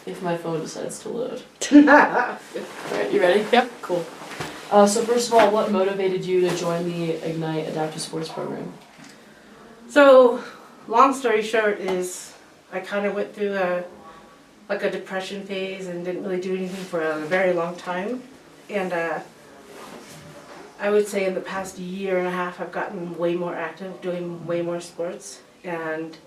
if my phone decides to load. Alright, you ready? Yep. Cool. So first of all, what motivated you to join the Ignite Adaptive Sports program? So, long story short is I kind of went through a depression phase and didn't really do anything for a very long time. And I would say in the past year and a half I've gotten way more active, doing way more sports. And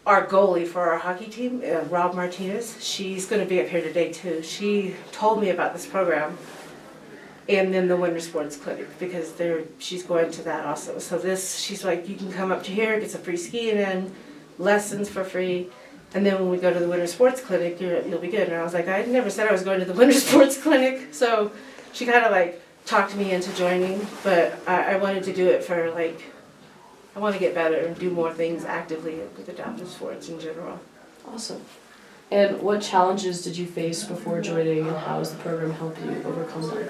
our goalie for our hockey team, Rob Martinez, she's going to be up here today too. She told me about this program and then the Winter Sports Clinic because she's going to that also. So she's like, you can come up to here, get some free skiing in, lessons for free, and then when we go to the Winter Sports Clinic, you'll be good. And I was like, I never said I was going to the Winter Sports Clinic. So she kind of like talked me into joining, but I wanted to do it for like, I want to get better and do more things actively with adaptive sports in general. Awesome. And what challenges did you face before joining, and how has the program helped you overcome them?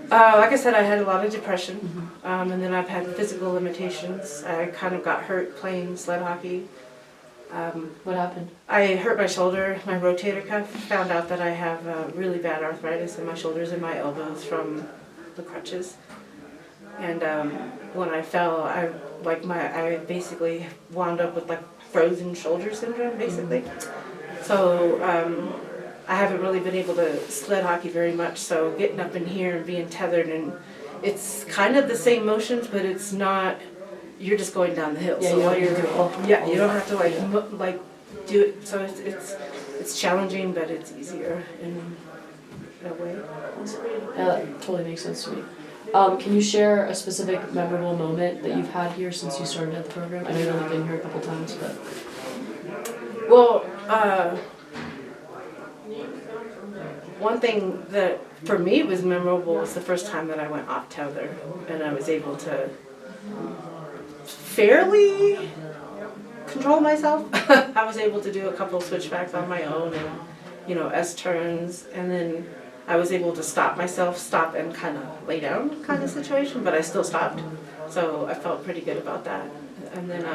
Like I said, I had a lot of depression, and then I've had physical limitations. I kind of got hurt playing sled hockey. What happened? I hurt my shoulder, my rotator cuff. Found out that I have really bad arthritis in my shoulders and my elbows from the crutches. And when I fell, I basically wound up with like frozen shoulder syndrome, basically. So I haven't really been able to sled hockey very much. So getting up in here and being tethered, and it's kind of the same motions, but it's not. You're just going down the hill. Yeah, so you while don't you're have to go yeah, you don't have to like do it. So it's challenging, but it's easier in a way. Yeah, that totally makes sense to me. Can you share a specific memorable moment that you've had here since you started at the program? I know you've only been here a couple times, but... Well, one thing that for me was memorable was the first time that I went off tether and I was able to fairly control myself. I was able to do a couple of switchbacks on my own and, S-turns, and then I was able to stop and kind of lay down kind of situation, but I still stopped. So I felt pretty good about that. And then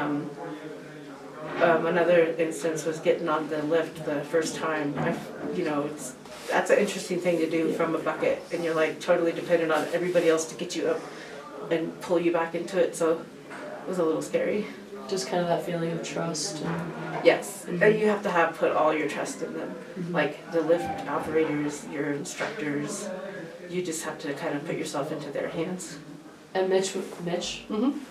another instance was getting on the lift the first time. That's an interesting thing to do from a bucket, and you're like totally dependent on everybody else to get you up and pull you back into it. So it was a little scary. Just kind of that feeling of trust. Yes, and you have to put all your trust in them. Like the lift operators, your instructors, you just have to kind of put yourself into their hands. And Mitch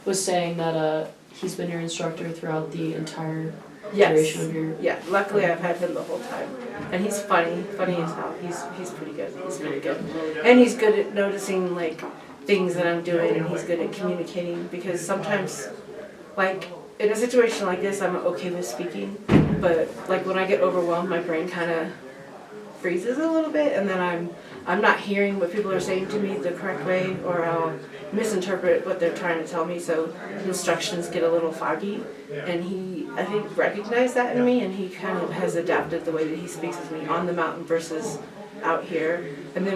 was saying that he's been your instructor throughout the entire duration of your... Yeah, luckily I've had him the whole time. And he's funny as hell. He's pretty good. He's really good. And he's good at noticing like things that I'm doing, and he's good at communicating, because sometimes like in a situation like this I'm okay with speaking, but like when I get overwhelmed my brain kind of freezes a little bit, and then I'm not hearing what people are saying to me the correct way, or I'll misinterpret what they're trying to tell me, so instructions get a little foggy. And he, I think, recognized that in me, and he kind of has adapted the way that he speaks with me on the mountain versus out here. And then